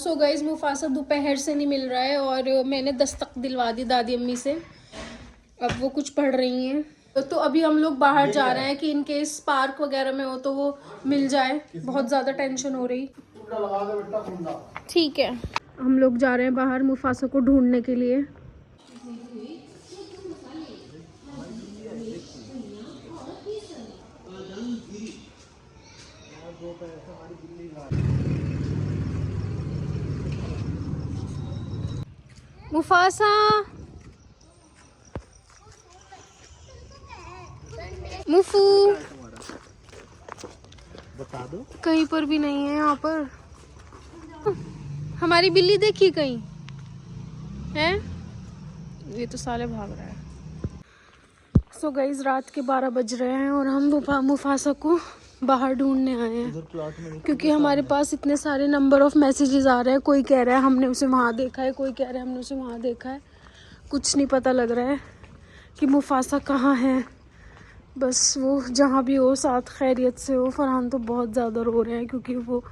So guys Mufasa दोपहर से नहीं मिल रहा है और मैंने दस्तक दिलवा दी दादी अम्मी से। अब वो कुछ पढ़ रही हैं। तो अभी हम लोग बाहर जा रहे हैं कि इन केस पार्क वगैरह में हो तो वो मिल जाए। बहुत ज़्यादा टेंशन हो रही। ठीक है, हम लोग जा रहे हैं बाहर मुफासा को ढूंढने के लिए। मुफासा, मुफू, बता दो। कहीं पर भी नहीं है यहाँ पर। हमारी बिल्ली देखी कहीं है? ये तो साले भाग रहा है। सो गाइस रात के 12 बज रहे हैं और हम मुफासा को बाहर ढूंढने आए हैं क्योंकि हमारे पास इतने सारे नंबर ऑफ मैसेजेस आ रहे हैं। कोई कह रहा है हमने उसे वहाँ देखा है, कोई कह रहा है हमने उसे वहाँ देखा है। कुछ नहीं पता लग रहा है कि मुफासा कहाँ है। बस वो जहाँ भी हो साथ खैरियत से हो। फरहान तो बहुत ज़्यादा रो रहे हैं क्योंकि वो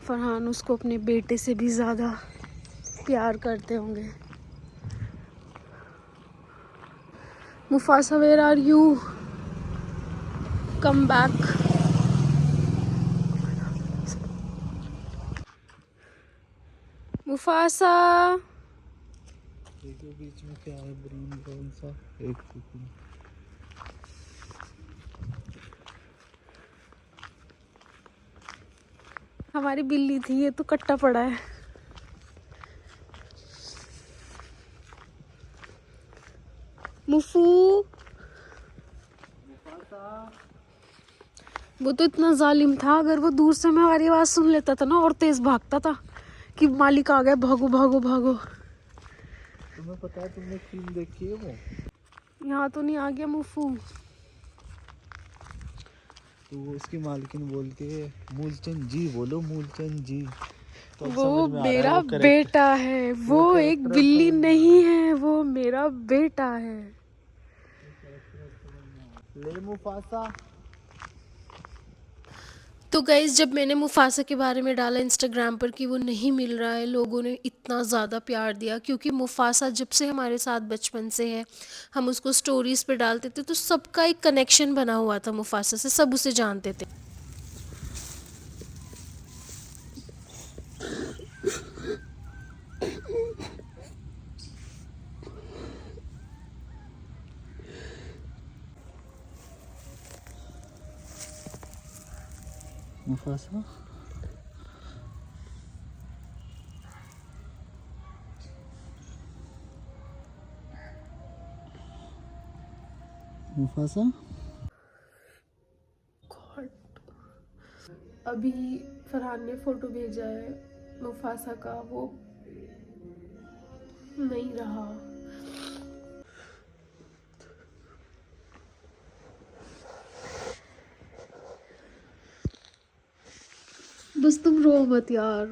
फरहान उसको अपने बेटे से भी ज़्यादा प्यार करते होंगे। Mufasa where are you? Come back. Mufasa, देखो बीच में क्या है, ग्रीन कौन सा? एक सेकंड। हमारी बिल्ली थी, ये तो कट्टा पड़ा है। मुफू, वो तो इतना जालिम था, अगर वो दूर से हमारी आवाज सुन लेता था ना और तेज भागता था कि मालिक आ गया, भागो भागो भागो। तुम्हें पता है, तुमने फिल्म देखी है वो? यहाँ तो नहीं आ गया मुफू। तो वो उसकी मालकिन बोलती है मूलचंद जी, बोलो मूलचंद जी। तो अब वो समझ में आ रहा है मेरा वो करेक्ट। बेटा है, वो एक कैरेक्टर बिल्ली समझ में आ नहीं रहा है, वो मेरा बेटा है। ले मुफासा। तो गाइज जब मैंने मुफासा के बारे में डाला इंस्टाग्राम पर कि वो नहीं मिल रहा है, लोगों ने इतना ज़्यादा प्यार दिया क्योंकि मुफासा जब से हमारे साथ बचपन से है, हम उसको स्टोरीज़ पे डालते थे तो सबका एक कनेक्शन बना हुआ था मुफासा से, सब उसे जानते थे। Mufasa, Mufasa. अभी फरहान ने फ़ोटो भेजा है मुफासा का, वो नहीं रहा। बस तुम रो मत यार,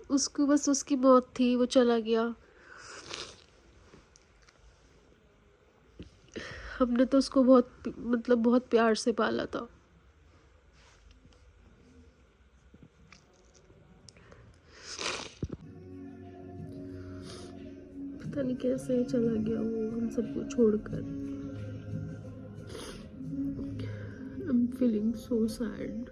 उसको बस उसकी मौत थी, वो चला गया। हमने तो उसको बहुत प्यार से पाला था। पता नहीं कैसे चला गया वो हम सबको छोड़कर। I'm feeling so sad.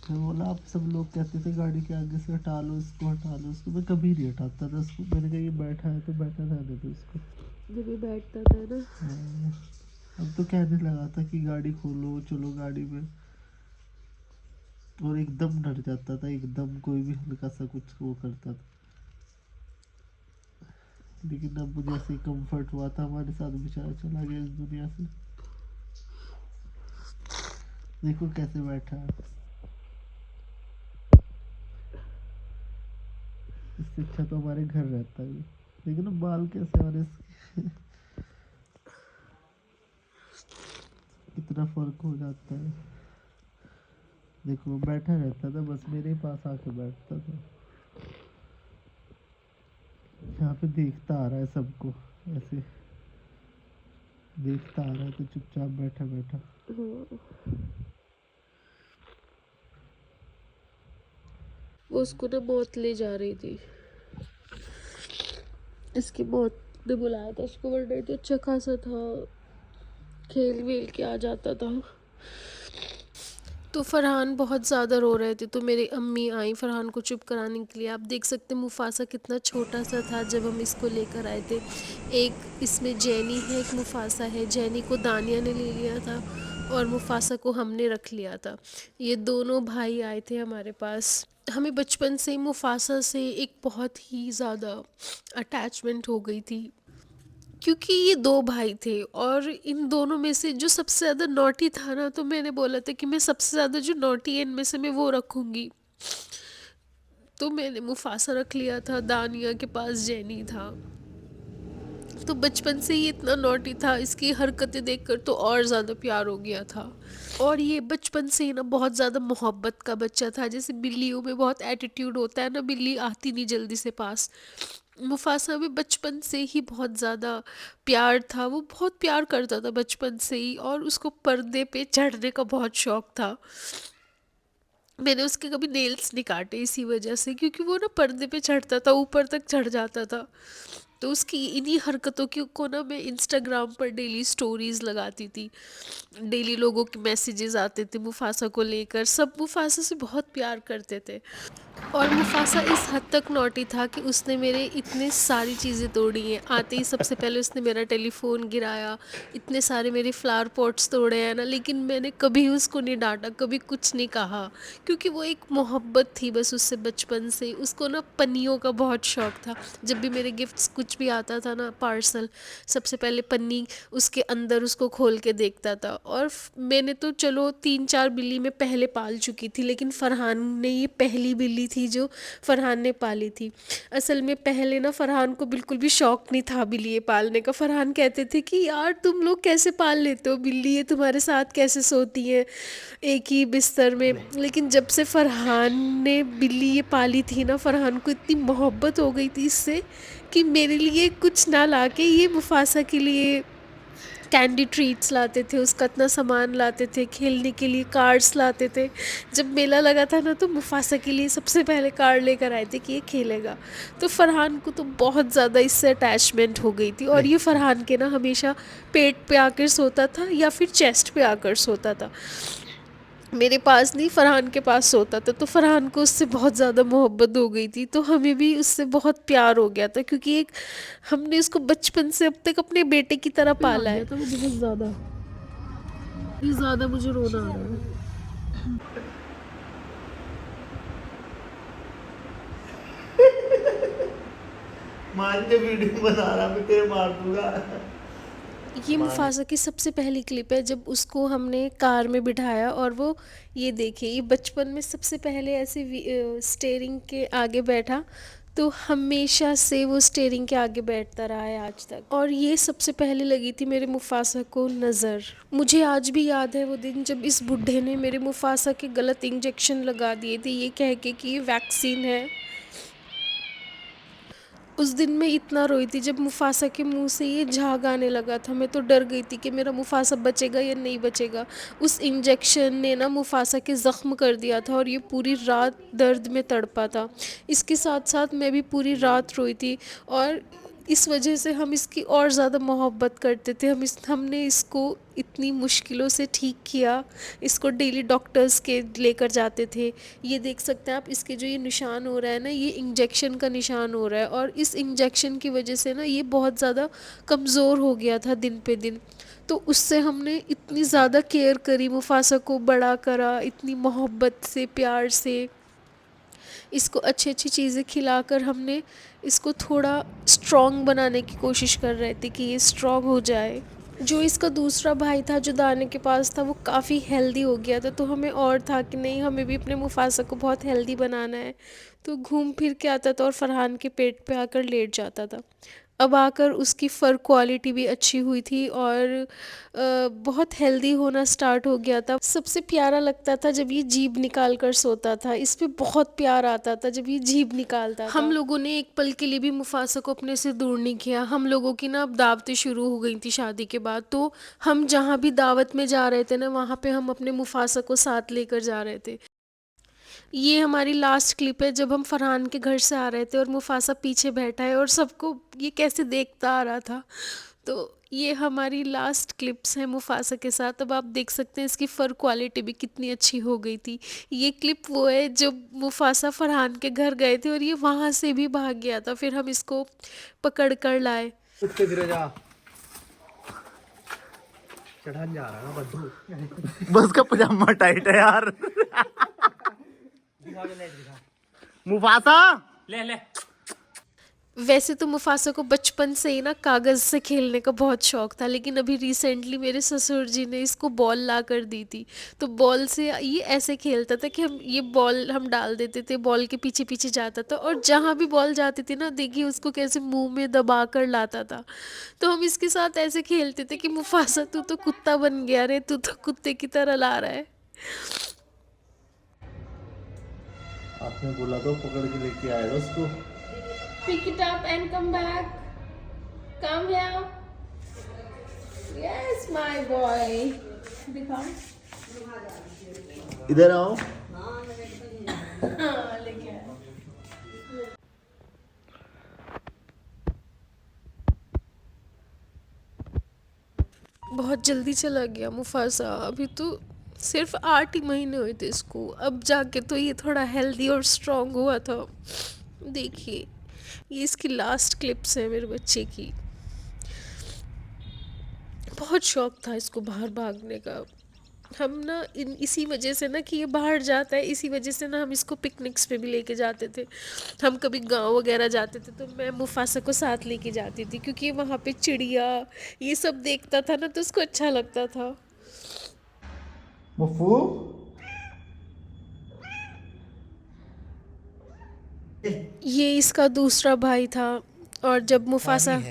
मैं बोला, आप सब लोग कहते थे गाड़ी के आगे से हटा लो इसको, हटा लो इसको। मैं कभी नहीं हटाता था उसको। मैंने कहा ये बैठा है तो बैठा रहने दो इसको। जब ये बैठता था ना, हाँ, अब तो कहने लगा था कि गाड़ी खोलो, चलो गाड़ी में। और एकदम डर जाता था, एकदम कोई भी हल्का सा कुछ वो करता था। लेकिन अब मुझे ऐसे ही कंफर्ट हुआ था, हमारे साथ बेचारा चला गया इस दुनिया से। देखो कैसे बैठा है। इससे अच्छा तो हमारे घर रहता है। लेकिन ना बाल कैसे और इसके कितना फर्क हो जाता है। देखो बैठा रहता था, बस मेरे ही पास आके बैठता था। यहाँ पे देखता आ रहा है सबको, ऐसे देखता आ रहा है तो चुपचाप बैठा बैठा। वो उसको ना मौत ले जा रही थी, इसकी मौत ने बुलाया था उसको, वरना तो अच्छा खासा था, खेल वेल के आ जाता था। तो फरहान बहुत ज़्यादा रो रहे थे, तो मेरी अम्मी आई फरहान को चुप कराने के लिए। आप देख सकते हैं मुफासा कितना छोटा सा था जब हम इसको लेकर आए थे। एक इसमें जैनी है, एक मुफासा है। जैनी को दानिया ने ले लिया था और मुफासा को हमने रख लिया था। ये दोनों भाई आए थे हमारे पास। हमें बचपन से मुफासा से एक बहुत ही ज़्यादा अटैचमेंट हो गई थी, क्योंकि ये दो भाई थे और इन दोनों में से जो सबसे ज़्यादा नॉटी था ना, तो मैंने बोला था कि मैं सबसे ज़्यादा जो नॉटी है इनमें से मैं वो रखूँगी। तो मैंने मुफासा रख लिया था, दानिया के पास जैनी था। तो बचपन से ही इतना नॉटी था, इसकी हरकतें देखकर तो और ज़्यादा प्यार हो गया था। और ये बचपन से ही ना बहुत ज़्यादा मोहब्बत का बच्चा था। जैसे बिल्लियों में बहुत एटीट्यूड होता है ना, बिल्ली आती नहीं जल्दी से पास, मुफासा भी बचपन से ही बहुत ज़्यादा प्यार था। वो बहुत प्यार करता था बचपन से ही, और उसको पर्दे पे चढ़ने का बहुत शौक था। मैंने उसके कभी नेल्स नहीं काटे इसी वजह से, क्योंकि वो ना पर्दे पे चढ़ता था, ऊपर तक चढ़ जाता था। तो उसकी इन्हीं हरकतों की को ना मैं इंस्टाग्राम पर डेली स्टोरीज लगाती थी। डेली लोगों के मैसेजेस आते थे मुफासा को लेकर, सब मुफासा से बहुत प्यार करते थे। और मुफासा इस हद तक नॉटी था कि उसने मेरे इतने सारी चीज़ें तोड़ी हैं। आते ही सबसे पहले उसने मेरा टेलीफोन गिराया, इतने सारे मेरे फ्लावर पॉट्स तोड़े हैं ना, लेकिन मैंने कभी उसको नहीं डांटा, कभी कुछ नहीं कहा, क्योंकि वो एक मोहब्बत थी बस उससे बचपन से। उसको ना पन्नियों का बहुत शौक था। जब भी मेरे गिफ्ट्स कुछ भी आता था ना पार्सल, सबसे पहले पन्नी उसके अंदर उसको खोल के देखता था। और मैंने तो चलो 3-4 बिल्ली मैं पहले पाल चुकी थी, लेकिन फरहान ने ये पहली बिल्ली थी जो फरहान ने पाली थी। असल में पहले ना फरहान को बिल्कुल भी शौक नहीं था बिल्ली पालने का। फरहान कहते थे कि यार तुम लोग कैसे पाल लेते हो बिल्ली, ये तुम्हारे साथ कैसे सोती है एक ही बिस्तर में। लेकिन जब से फरहान ने बिल्ली ये पाली थी ना, फरहान को इतनी मोहब्बत हो गई थी इससे कि मेरे लिए कुछ ना लाके ये मुफासा के लिए कैंडी ट्रीट्स लाते थे, उसका इतना सामान लाते थे, खेलने के लिए कार्ड्स लाते थे। जब मेला लगा था ना, तो मुफासा के लिए सबसे पहले कार्ड लेकर आए थे कि ये खेलेगा। तो फरहान को तो बहुत ज़्यादा इससे अटैचमेंट हो गई थी, और ये फरहान के ना हमेशा पेट पे आकर सोता था या फिर चेस्ट पे आकर सोता था, मेरे पास नहीं, फरहान के पास सोता था। तो फरहान को उससे बहुत ज़्यादा मोहब्बत हो गई थी, तो हमें भी उससे बहुत प्यार हो गया था, क्योंकि एक हमने उसको बचपन से अब तक अपने बेटे की तरह पाला है। तो वो बहुत ज़्यादा ये ज़्यादा मुझे रोना आ रहा है। मार के वीडियो बना रहा, मैं तेरे मार दूंगा। ये मुफासा की सबसे पहली क्लिप है जब उसको हमने कार में बिठाया, और वो ये देखिए, ये बचपन में सबसे पहले ऐसे स्टेयरिंग के आगे बैठा। तो हमेशा से वो स्टेयरिंग के आगे बैठता रहा है आज तक, और ये सबसे पहले लगी थी मेरे मुफासा को नज़र। मुझे आज भी याद है वो दिन जब इस बुढ़े ने मेरे मुफासा के गलत इंजेक्शन लगा दिए थे, ये कह के कि ये वैक्सीन है। उस दिन मैं इतना रोई थी जब मुफासा के मुंह से ये झाग आने लगा था। मैं तो डर गई थी कि मेरा मुफासा बचेगा या नहीं बचेगा। उस इंजेक्शन ने ना मुफासा के ज़ख्म कर दिया था, और ये पूरी रात दर्द में तड़पा था। इसके साथ साथ मैं भी पूरी रात रोई थी, और इस वजह से हम इसकी और ज़्यादा मोहब्बत करते थे। हमने इसको इतनी मुश्किलों से ठीक किया, इसको डेली डॉक्टर्स के लेकर जाते थे। ये देख सकते हैं आप, इसके जो ये निशान हो रहा है ना, ये इंजेक्शन का निशान हो रहा है, और इस इंजेक्शन की वजह से ना ये बहुत ज़्यादा कमज़ोर हो गया था दिन पे दिन। तो उससे हमने इतनी ज़्यादा केयर करी, मुफासा को बड़ा करा इतनी मोहब्बत से, प्यार से। इसको अच्छी अच्छी चीज़ें खिलाकर हमने इसको थोड़ा स्ट्रॉन्ग बनाने की कोशिश कर रहे थे कि ये स्ट्रॉन्ग हो जाए। जो इसका दूसरा भाई था जो दाने के पास था वो काफ़ी हेल्दी हो गया था, तो हमें और था कि नहीं हमें भी अपने मुफासा को बहुत हेल्दी बनाना है। तो घूम फिर के आता था और फरहान के पेट पे आकर लेट जाता था। अब आकर उसकी फ़र क्वालिटी भी अच्छी हुई थी और बहुत हेल्दी होना स्टार्ट हो गया था। सबसे प्यारा लगता था जब ये जीभ निकाल कर सोता था, इस पे बहुत प्यार आता था जब ये जीभ निकालता था। हम लोगों ने एक पल के लिए भी मुफासा को अपने से दूर नहीं किया। हम लोगों की ना अब दावतें शुरू हो गई थी शादी के बाद, तो हम जहाँ भी दावत में जा रहे थे ना वहाँ पे हम अपने मुफासा को साथ लेकर जा रहे थे। ये हमारी लास्ट क्लिप है जब हम फरहान के घर से आ रहे थे और मुफासा पीछे बैठा है और सबको ये कैसे देखता आ रहा था। तो ये हमारी लास्ट क्लिप्स हैं मुफासा के साथ। अब आप देख सकते हैं इसकी फ़र क्वालिटी भी कितनी अच्छी हो गई थी। ये क्लिप वो है जब मुफासा फरहान के घर गए थे और ये वहाँ से भी भाग गया था, फिर हम इसको पकड़ कर लाए। उत्ते गिरे जा चढ़ान जा रहा है ना बद्दू। बस का पजामा टाइट है यार। मुफासा ले ले। वैसे तो मुफासा को बचपन से ही ना कागज़ से खेलने का बहुत शौक था, लेकिन अभी रिसेंटली मेरे ससुर जी ने इसको बॉल ला कर दी थी। तो बॉल से ये ऐसे खेलता था कि हम ये बॉल हम डाल देते थे, बॉल के पीछे पीछे जाता था और जहाँ भी बॉल जाती थी ना देखिए उसको कैसे मुंह में दबा कर लाता था। तो हम इसके साथ ऐसे खेलते थे कि मुफासा तू तो कुत्ता बन गया रे, तू तो कुत्ते की तरह ला रहा है। आपने बोला तो पकड़ के लेके आएगा उसको। Pick it up and come back. Come here. Yes, my boy. दिखाओ। इधर आओ। हाँ, लेके आया। बहुत जल्दी चला गया मुफासा। अभी तो सिर्फ 8 ही महीने हुए थे इसको, अब जाके तो ये थोड़ा हेल्दी और स्ट्रांग हुआ था। देखिए ये इसकी लास्ट क्लिप्स है मेरे बच्चे की। बहुत शौक था इसको बाहर भागने का। हम ना इसी वजह से ना कि ये बाहर जाता है, इसी वजह से ना हम इसको पिकनिक्स पे भी लेके जाते थे। हम कभी गांव वगैरह जाते थे तो मैं मुफासा को साथ लेके जाती थी, क्योंकि वहाँ पे चिड़िया ये सब देखता था ना तो उसको अच्छा लगता था। मुफू ये इसका दूसरा भाई था और जब मुफासा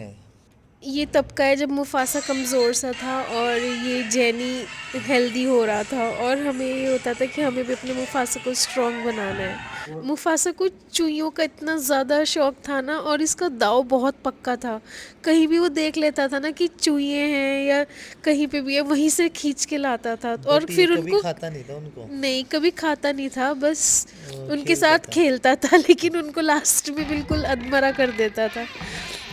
ये तब का है जब मुफासा कमज़ोर सा था और ये जेनी हेल्दी हो रहा था, और हमें ये होता था कि हमें भी अपने मुफासा को स्ट्रॉन्ग बनाना है। मुफासा को चूइयों का इतना ज़्यादा शौक था ना, और इसका दाव बहुत पक्का था। कहीं भी वो देख लेता था ना कि चूहे हैं या कहीं पे भी है, वहीं से खींच के लाता था और फिर उनको खाता नहीं था उनको। नहीं कभी खाता नहीं था, बस उनके खेलता साथ था। खेलता था, लेकिन उनको लास्ट में बिल्कुल अधमरा कर देता था।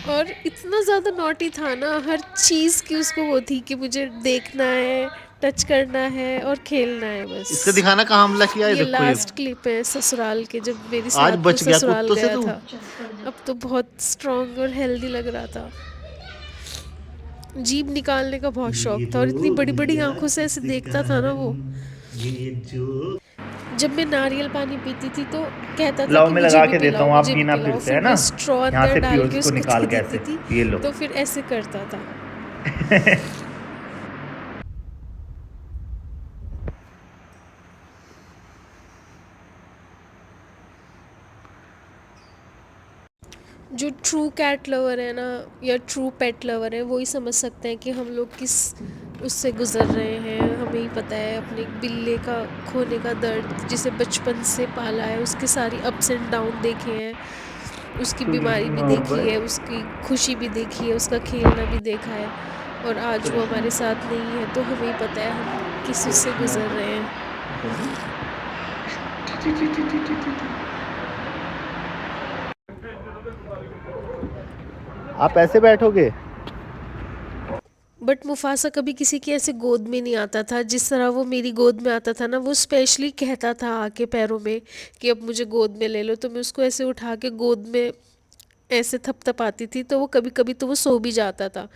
और इतना ज़्यादा नॉटी था ना, हर चीज़ की उसको वो थी कि मुझे देखना है, टच करना है और खेलना है बस। इसको दिखाना कहाँ हमला किया है, ये देखो लास्ट क्लिप है ससुराल के, जब मेरी आज साथ बच गया ससुराल कुत्तों से गया तू। था। अब तो बहुत स्ट्रांग और हेल्दी लग रहा था। जीभ निकालने का बहुत शौक था और इतनी बड़ी बड़ी आंखों से ऐसे देखता था ना वो। जब मैं नारियल पानी पीती थी तो कहता था लाओ कि मैं मुझे लगा भी के देता पिलाओ, हूँ, आप मुझे भी पीना फिर पिलाओ। से, फिर है ना? मैं स्ट्रॉ यहाँ अंदर से डाल पियो के इसको उसको निकाल दे के देती ऐसे, थी, ये लो। तो फिर ऐसे करता था। जो ट्रू कैट लवर है ना या ट्रू पेट लवर है वो ही समझ सकते हैं कि हम लोग किस उससे गुज़र रहे हैं। हमें ही पता है अपने एक बिल्ले का खोने का दर्द, जिसे बचपन से पाला है, उसके सारी अप्स एंड डाउन देखे हैं, उसकी बीमारी भी देखी है, उसकी खुशी भी देखी है, उसका खेलना भी देखा है, और आज वो हमारे साथ नहीं है तो हमें ही पता है हम किस उससे गुज़र रहे हैं। आप ऐसे बैठोगे? बट मुफासा कभी किसी की ऐसे गोद में नहीं आता था जिस तरह वो मेरी गोद में आता था ना। वो स्पेशली कहता था आके पैरों में कि अब मुझे गोद में ले लो, तो मैं उसको ऐसे उठा के गोद में ऐसे थपथपाती थी, तो वो कभी कभी तो वो सो भी जाता था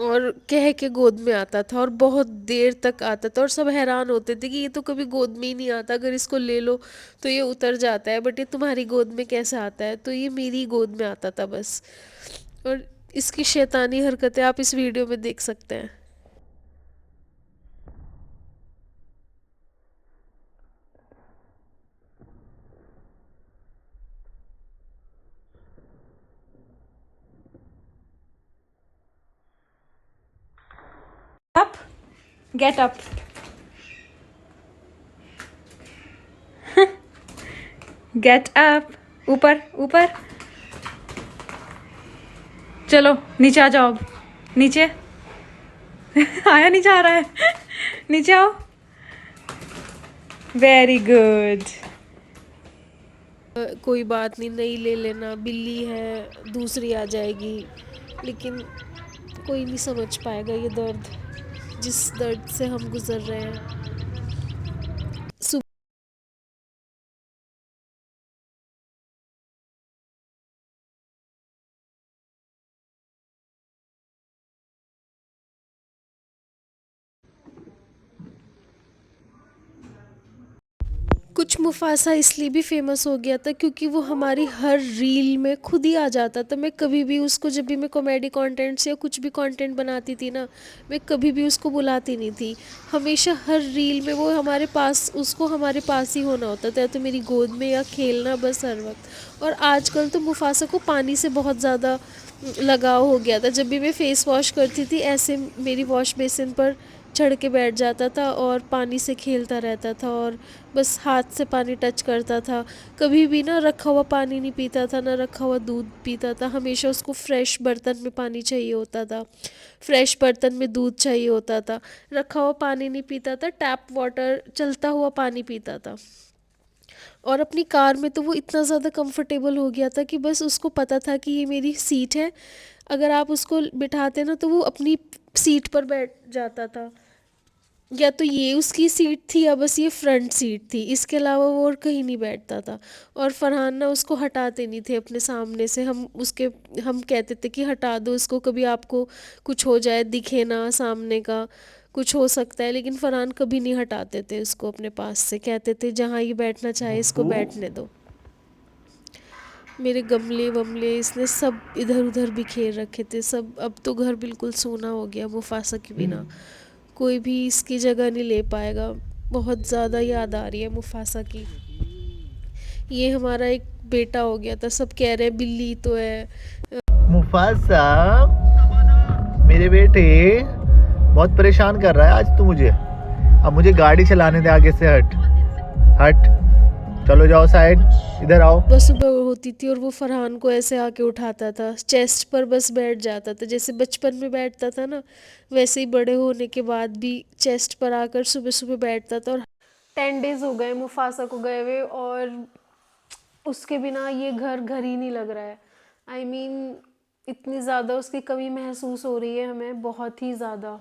और कह के गोद में आता था और बहुत देर तक आता था, और सब हैरान होते थे कि ये तो कभी गोद में ही नहीं आता, अगर इसको ले लो तो ये उतर जाता है, बट ये तुम्हारी गोद में कैसे आता है। तो ये मेरी गोद में आता था बस। और इसकी शैतानी हरकतें आप इस वीडियो में देख सकते हैं। Up, get up. Get up. ऊपर ऊपर, चलो नीचे आ जाओ अब। नीचे आया नहीं जा रहा है। नीचे आओ। Very good. कोई बात नहीं, नहीं ले लेना, बिल्ली है, दूसरी आ जाएगी। लेकिन कोई नहीं समझ पाएगा ये दर्द, जिस दर्द से हम गुजर रहे हैं। कुछ मुफासा इसलिए भी फेमस हो गया था क्योंकि वो हमारी हर रील में खुद ही आ जाता था। मैं कभी भी उसको, जब भी मैं कॉमेडी कंटेंट्स या कुछ भी कंटेंट बनाती थी ना, मैं कभी भी उसको बुलाती नहीं थी। हमेशा हर रील में वो हमारे पास, उसको हमारे पास ही होना होता था, या तो मेरी गोद में या खेलना, बस हर वक्त। और आजकल तो मुफासा को पानी से बहुत ज़्यादा लगाव हो गया था। जब भी मैं फ़ेस वॉश करती थी, ऐसे मेरी वॉश बेसिन पर चढ़ के बैठ जाता था और पानी से खेलता रहता था और बस हाथ से पानी टच करता था। कभी भी ना रखा हुआ पानी नहीं पीता था, ना रखा हुआ दूध पीता था। हमेशा उसको फ्रेश बर्तन में पानी चाहिए होता था, फ्रेश बर्तन में दूध चाहिए होता था। रखा हुआ पानी नहीं पीता था, टैप वाटर, चलता हुआ पानी पीता था। और अपनी कार में तो वो इतना ज़्यादा कंफर्टेबल हो गया था कि बस उसको पता था कि ये मेरी सीट है। अगर आप उसको बिठाते ना तो वो अपनी सीट पर बैठ जाता था, या तो ये उसकी सीट थी या बस ये फ्रंट सीट थी, इसके अलावा वो और कहीं नहीं बैठता था। और फरहान ना उसको हटाते नहीं थे अपने सामने से। हम कहते थे कि हटा दो इसको, कभी आपको कुछ हो जाए, दिखे ना सामने का, कुछ हो सकता है। लेकिन फरहान कभी नहीं हटाते थे उसको अपने पास से, कहते थे जहाँ ये बैठना चाहे इसको बैठने दो। मेरे गमले वमले इसने सब इधर उधर बिखेर रखे थे सब। अब तो घर बिल्कुल सूना हो गया मुफासा के बिना, कोई भी इसकी जगह नहीं ले पाएगा। बहुत ज़्यादा याद आ रही है मुफासा की। ये हमारा एक बेटा हो गया था, सब कह रहे हैं बिल्ली तो है। मुफासा, मेरे बेटे, बहुत परेशान कर रहा है आज तू मुझे। अब मुझे गाड़ी चलाने दे, आगे से हट हट, चलो जाओ साइड, इधर आओ। बस सुबह होती थी और वो फरहान को ऐसे आके उठाता था, चेस्ट पर बस बैठ जाता था। जैसे बचपन में बैठता था ना, वैसे ही बड़े होने के बाद भी चेस्ट पर आकर सुबह सुबह बैठता था। और 10 डेज़ हो गए मुफासा को गए हुए, और उसके बिना ये घर घर ही नहीं लग रहा है। आई मीन इतनी ज़्यादा उसकी कमी महसूस हो रही है हमें, बहुत ही ज़्यादा।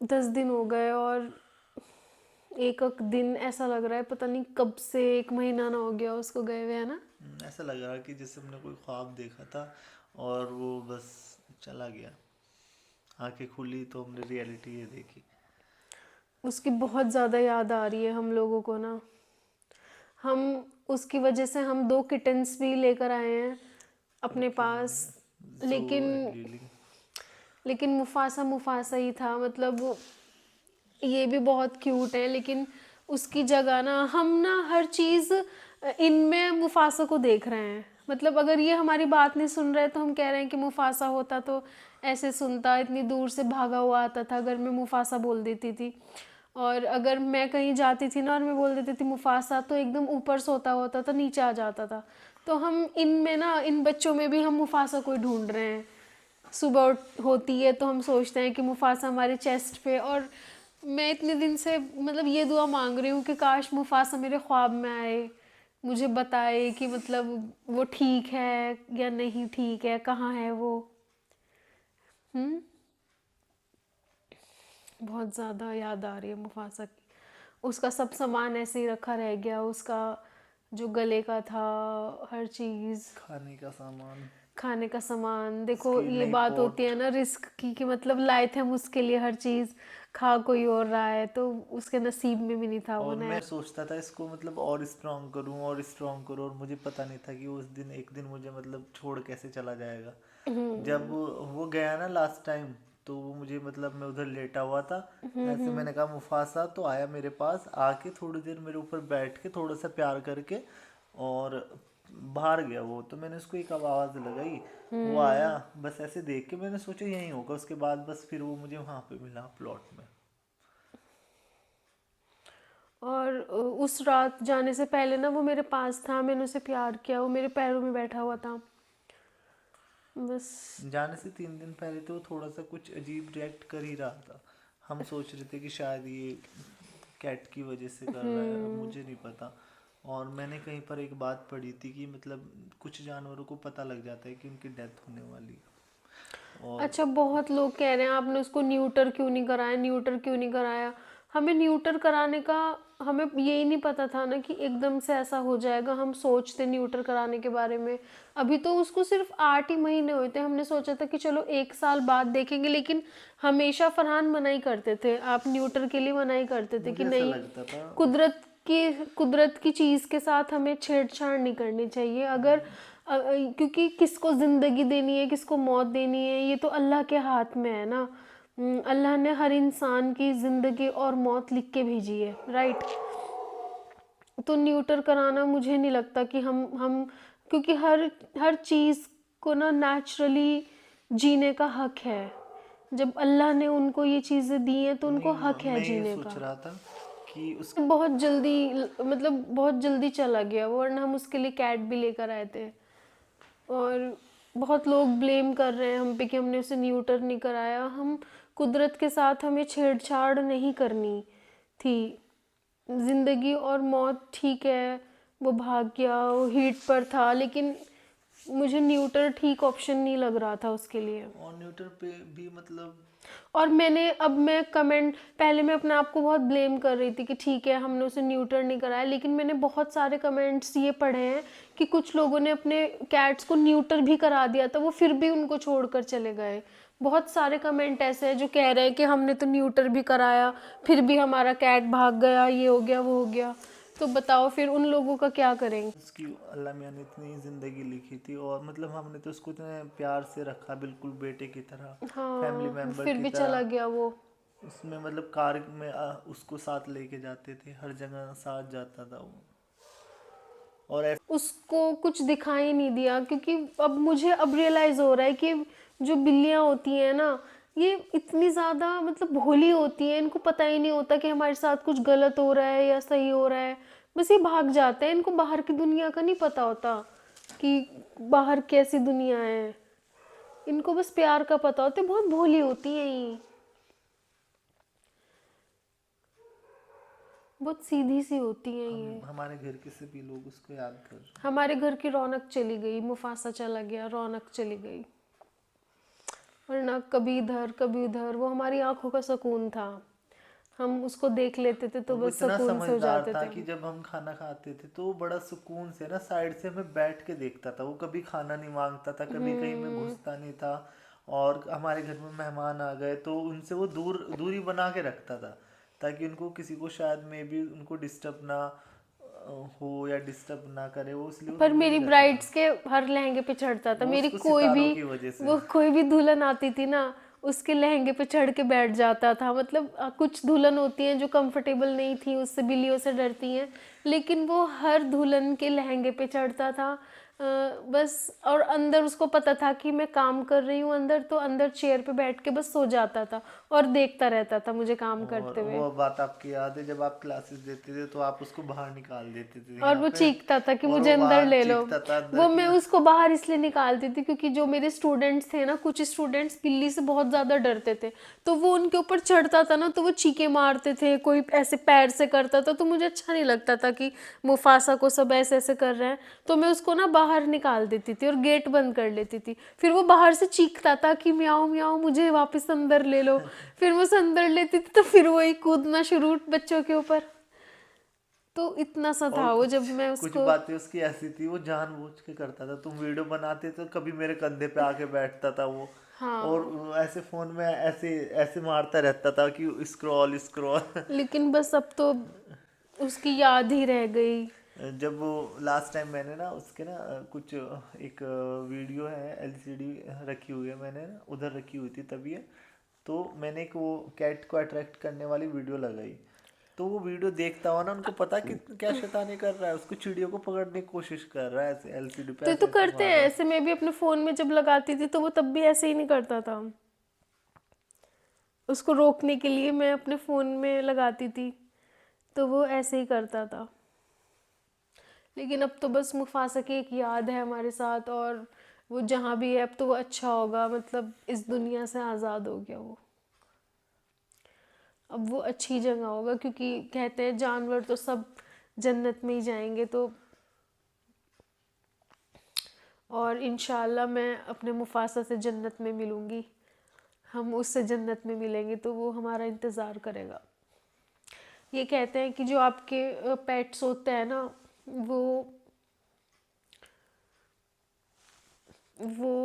10 दिन हो गए और एक एक दिन ऐसा लग रहा है पता नहीं कब से 1 महीना ना हो गया उसको गए हुए, है ना। ऐसा लग रहा कि जैसे हमने कोई ख्वाब देखा था और वो बस चला गया। आंखें खुली तो हमने रियलिटी ये देखी। उसकी बहुत ज़्यादा याद आ रही है हम लोगों को ना। हम उसकी वजह से हम 2 किटन्स भी लेकर आए हैं अपने पास। लेकिन मुफासा मुफासा ही था। मतलब ये भी बहुत क्यूट है, लेकिन उसकी जगह ना हम ना हर चीज़ इनमें मुफासा को देख रहे हैं। मतलब अगर ये हमारी बात नहीं सुन रहे तो हम कह रहे हैं कि मुफासा होता तो ऐसे सुनता, इतनी दूर से भागा हुआ आता था। अगर मैं मुफासा बोल देती थी, और अगर मैं कहीं जाती थी ना और मैं बोल देती थी मुफासा, तो एकदम ऊपर सोता होता था, नीचे आ जाता था। तो हम इनमें ना, इन बच्चों में भी हम मुफासा को ढूंढ रहे हैं। सुबह होती है तो हम सोचते हैं कि मुफासा हमारे चेस्ट पे। और मैं इतने दिन से मतलब ये दुआ मांग रही हूँ कि काश मुफासा मेरे ख्वाब में आए, मुझे बताए कि मतलब वो ठीक है या नहीं ठीक है, कहाँ है वो। बहुत ज़्यादा याद आ रही है मुफासा की। उसका सब सामान ऐसे ही रखा रह गया, उसका जो गले का था, हर चीज़, खाने का सामान, खाने का सामान। देखो इसकी ये नई बात पोट। होती है ना रिस्क की, कि मतलब लाए थे हम उसके लिए हर चीज़, खा कोई और रहा है तो उसके नसीब में भी नहीं था वो और नया। मैं सोचता था इसको मतलब और स्ट्रांग करूं और स्ट्रांग करूं, और मुझे पता नहीं था कि उस दिन एक दिन मुझे मतलब छोड़ कैसे चला जाएगा। जब वो गया ना लास्ट टाइम, तो वो मुझे मतलब मैं उधर लेटा हुआ था ऐसे, मैंने कहा मुफासा, तो आया मेरे पास, आके थोड़ी देर मेरे ऊपर बैठ के थोड़ा सा प्यार करके और बाहर गया वो। तो मैंने उसको एक आवाज़ लगाई, वो आया, बस ऐसे देख के मैंने सोचा यहीं होगा। उसके बाद बस फिर वो मुझे वहाँ पे मिला प्लॉट में। और उस रात जाने से पहले ना वो मेरे पास था, मैंने उसे प्यार किया, वो मेरे पैरों में बैठा हुआ था बस। जाने से 3 दिन पहले तो थोड़ा सा कुछ अजीब रिएक्ट कर ही रहा था। हम सोच रहे थे कि शायद ये कैट की वजह से कर रहा है, अब मुझे नहीं पता। और मैंने कहीं पर एक बात पढ़ी थी कि मतलब कुछ जानवरों को पता लग जाता है कि उनकी डेथ होने वाली है। और अच्छा, बहुत लोग कह रहे हैं आपने उसको न्यूटर क्यों नहीं कराया, न्यूटर क्यों नहीं कराया। हमें न्यूटर कराने का, हमें यही नहीं पता था ना कि एकदम से ऐसा हो जाएगा। हम सोचते न्यूटर कराने के बारे में, अभी तो उसको सिर्फ 8 ही महीने हुए थे। हमने सोचा था कि चलो 1 साल बाद देखेंगे, लेकिन हमेशा फरहान मनाही करते थे, आप न्यूटर के लिए मनाही करते थे कि मुझे ऐसा नहीं, लगता था। कुदरत की चीज़ के साथ हमें छेड़छाड़ नहीं करनी चाहिए। अगर क्योंकि किसको ज़िंदगी देनी है किसको मौत देनी है ये तो अल्लाह के हाथ में है ना। अल्लाह ने हर इंसान की ज़िंदगी और मौत लिख के भेजी है, राइट। तो न्यूटर कराना मुझे नहीं लगता कि हम क्योंकि हर हर चीज़ को ना नेचुरली जीने का हक है। जब अल्लाह ने उनको ये चीज़ें दी हैं तो उनको नहीं, हक है मैं ये जीने सोच का। रहा था कि उस बहुत जल्दी, मतलब बहुत जल्दी चला गया वो, वरना हम उसके लिए कैट भी लेकर आए थे। और बहुत लोग ब्लेम कर रहे हैं हम पे कि हमने उसे न्यूटर नहीं कराया। हम कुदरत के साथ हमें छेड़छाड़ नहीं करनी थी। ज़िंदगी और मौत ठीक है, वो भाग गया, वो हीट पर था, लेकिन मुझे न्यूटर ठीक ऑप्शन नहीं लग रहा था उसके लिए। और न्यूटर पे भी मतलब और मैं कमेंट, पहले मैं अपने आप को बहुत ब्लेम कर रही थी कि ठीक है हमने उसे न्यूटर नहीं कराया, लेकिन मैंने बहुत सारे कमेंट्स ये पढ़े हैं कि कुछ लोगों ने अपने कैट्स को न्यूटर भी करा दिया था, वो फिर भी उनको छोड़कर चले गए। बहुत सारे कमेंट ऐसे हैं जो कह रहे हैं कि हमने तो न्यूटर भी कराया फिर भी हमारा कैट भाग गया, ये हो गया वो हो गया। तो बताओ फिर उन लोगों का क्या करेंगे। उसकी अल्लाह मियाँ ने इतनी ज़िंदगी लिखी थी, और मतलब हमने तो उसको इतने प्यार से रखा, बिल्कुल बेटे की तरह, फैमिली हाँ, मेम्बर फिर की भी चला तरह। गया वो। उसमें मतलब कार में उसको साथ लेके जाते थे, हर जगह साथ जाता था वो। और उसको कुछ दिखाई नहीं दिया, क्योंकि अब मुझे अब रियलाइज़ हो रहा है कि जो बिल्लियाँ होती हैं ना, ये इतनी ज़्यादा मतलब भोली होती हैं, इनको पता ही नहीं होता कि हमारे साथ कुछ गलत हो रहा है या सही हो रहा है। बस ये भाग जाते हैं, इनको बाहर की दुनिया का नहीं पता होता कि बाहर कैसी दुनिया है। इनको बस प्यार का पता होता है, बहुत भोली होती हैं ये, बहुत सीधी सी होती हैं ये। हमारे घर के सभी लोग उसको याद कर रहे हमारे घर की रौनक चली गई, मुफासा चला गया, रौनक चली गई। वरना कभी इधर कभी उधर, वो हमारी आंखों का सुकून था। हम उसको देख लेते थे तो हैं। वो बस इतना सुकून से हो समझदार जाते था थे। कि जब हम खाना खाते थे तो वो बड़ा सुकून से ना साइड से हमें बैठ के देखता था। वो कभी खाना नहीं मांगता था, कभी कहीं में घुसता नहीं था। और हमारे घर में मेहमान आ गए तो उनसे वो दूरी बना के रखता था, ताकि उनको किसी को शायद में भी उनको डिस्टर्ब ना हो या डिस्टर्ब ना करे, वो इसलिए वो पर दूर मेरी ही रहता था। ब्राइड्स के हर लहंगे पे चढ़ता था। वो मेरी उसको कोई सितारों भी, की वजह से। वो कोई भी दुल्हन आती थी ना, उसके लहंगे पे चढ़ के बैठ जाता था। मतलब कुछ दुल्हन होती हैं जो कंफर्टेबल नहीं थी, उससे बिल्लियों से डरती हैं, लेकिन वो हर दुल्हन के लहंगे पे चढ़ता था। बस, और अंदर उसको पता था कि मैं काम कर रही हूँ अंदर, तो अंदर चेयर पे बैठ के बस सो जाता था और देखता रहता था मुझे काम और करते हुए। वो बात आपकी याद है, जब आप क्लासेस देते थे तो आप उसको बाहर निकाल देते थे और यहाँ वो पे, चीखता था कि और मुझे वो अंदर बाहर ले लो। चीखता था अंदर वो की। मैं उसको बाहर इसलिए निकालती थी क्योंकि जो मेरे स्टूडेंट्स थे ना, कुछ स्टूडेंट्स बिल्ली से बहुत ज़्यादा डरते थे, तो वो उनके ऊपर चढ़ता था ना, तो वो चीखे मारते थे, कोई ऐसे पैर से करता था, तो मुझे अच्छा नहीं लगता था कि मुफासा को सब ऐसे ऐसे कर रहे हैं। तो मैं उसको ना बाहर निकाल देती थी और गेट बंद कर लेती थी। फिर वो बाहर से चीखता था कि म्याऊं म्याऊं मुझे वापस अंदर ले लो। फिर मैं उसे अंदर लेती थी तो फिर वही कूदना शुरू बच्चों के ऊपर। तो इतना सा था वो जब मैं कुछ उसको बातें उसकी ऐसी थी, वो जानबूझ के करता था। तुम वीडियो बनाते तो कभी मेरे कंधे पे आके बैठता था वो, हाँ, और वो ऐसे फोन में ऐसे ऐसे मारता रहता था कि स्क्रॉल स्क्रॉल। लेकिन बस अब तो उसकी याद ही रह गई। जब वो लास्ट टाइम मैंने ना उसके ना कुछ एक वीडियो है, एलसीडी रखी हुई है मैंने ना उधर रखी हुई थी तभी है, तो मैंने एक वो कैट को अट्रैक्ट करने वाली वीडियो लगाई। तो वो वीडियो देखता हुआ ना, उनको पता कि क्या शैतानी कर रहा है, उसको चिड़ियों को पकड़ने की कोशिश कर रहा है ऐसे एलसीडी पे, तो ऐसे ऐसे करते मार हैं रहा है। ऐसे, मैं भी अपने फोन में जब लगाती थी तो वो तब भी ऐसे ही नहीं करता था। उसको रोकने के लिए मैं अपने फोन में लगाती थी तो वो ऐसे ही करता था। लेकिन अब तो बस मुफासा की एक याद है हमारे साथ, और वो जहाँ भी है अब तो वो अच्छा होगा, मतलब इस दुनिया से आज़ाद हो गया वो। अब वो अच्छी जगह होगा, क्योंकि कहते हैं जानवर तो सब जन्नत में ही जाएंगे। तो और इंशाल्लाह मैं अपने मुफासा से जन्नत में मिलूँगी, हम उससे जन्नत में मिलेंगे, तो वो हमारा इंतज़ार करेगा। ये कहते हैं कि जो आपके पेट्स होते हैं ना, वो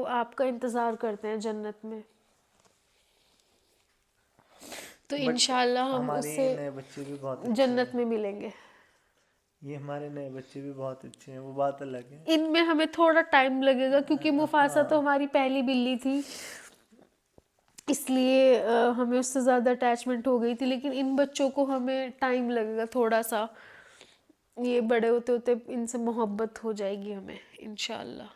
आपका इंतज़ार करते हैं जन्नत में। तो बट इंशाल्लाह हम हमारे उससे ये नए बच्चे भी बहुत अच्छे जन्नत हैं, में मिलेंगे। ये हमारे नए बच्चे भी बहुत अच्छे हैं, वो बात अलग है। इनमें हमें थोड़ा टाइम लगेगा, क्योंकि मुफासा तो हमारी पहली बिल्ली थी, इसलिए हमें उससे ज़्यादा अटैचमेंट हो गई थी। लेकिन इन बच्चों को हमें टाइम लगेगा थोड़ा सा, ये बड़े होते होते इनसे मोहब्बत हो जाएगी हमें इंशाल्लाह।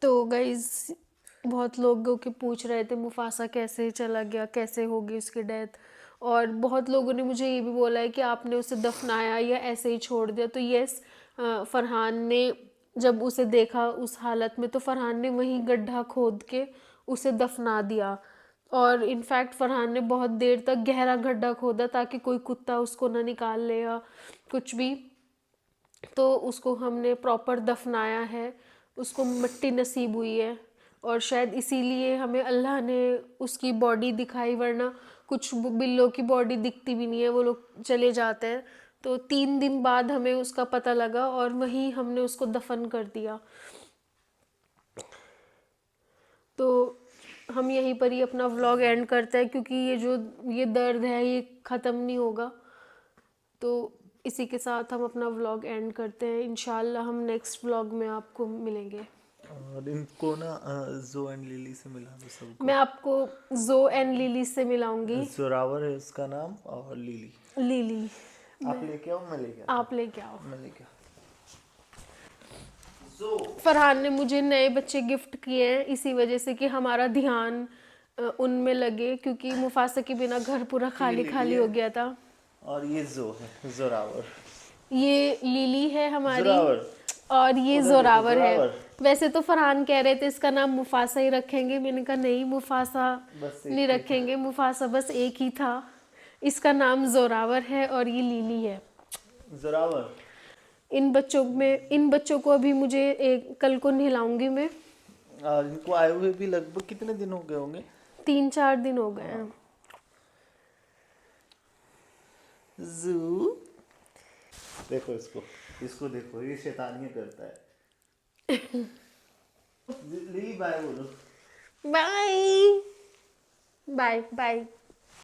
तो गाइज़, बहुत लोगों के पूछ रहे थे मुफासा कैसे चला गया, कैसे हो गई उसकी डेथ, और बहुत लोगों ने मुझे ये भी बोला है कि आपने उसे दफनाया या ऐसे ही छोड़ दिया। तो यस, फरहान ने जब उसे देखा उस हालत में, तो फरहान ने वहीं गड्ढा खोद के उसे दफना दिया। और इनफैक्ट फरहान ने बहुत देर तक गहरा गड्ढा खोदा ताकि कोई कुत्ता उसको ना निकाल ले या कुछ भी। तो उसको हमने प्रॉपर दफनाया है, उसको मिट्टी नसीब हुई है, और शायद इसीलिए हमें अल्लाह ने उसकी बॉडी दिखाई, वरना कुछ बिल्लों की बॉडी दिखती भी नहीं है, वो लोग चले जाते हैं। तो 3 दिन बाद हमें उसका पता लगा और वहीं हमने उसको दफन कर दिया। तो हम यहीं पर ही अपना व्लॉग एंड करते हैं, क्योंकि ये दर्द है ये ख़त्म नहीं होगा। तो इसी के साथ हम अपना व्लॉग एंड करते हैं। इंशाल्लाह हम नेक्स्ट व्लॉग में आपको मिलेंगे। और इनको ना जो एंड लिली से मिला दो सबको। मैं आपको जो एंड लिली से मिलाऊंगी। जोरावर है उसका नाम, और लिली लिली आप लेके आओ, मैं लेके आता आप लेके आओ। हूँ, मैं लेके आता हूँ। फरहान ने मुझे नए बच्चे गिफ्ट किए हैं इसी वजह से कि हमारा ध्यान उनमें लगे, क्योंकि मुफासा के बिना घर पूरा खाली खाली हो गया था। और ये जो है जोरावर, ये लिली है हमारी, जोरावर। और ये उधर देखो, जोरावर है। जोरावर। वैसे तो फरहान कह रहे थे इसका नाम मुफासा ही रखेंगे, मैंने कहा नहीं, मुफासा बस एक नहीं ही रखेंगे, मुफासा बस एक ही था। इसका नाम जोरावर है और ये लिली है। जोरावर। इन बच्चों को अभी मुझे कल को नहलाऊंगी मैं। और इनको आए हुए भी लगभग कितने दिन हो गए होंगे? 3-4 दिन हो गए हैं। जू देखो इसको देखो, ये शैतानियां करता है। लिली बाय बोलो। Bye bye bye.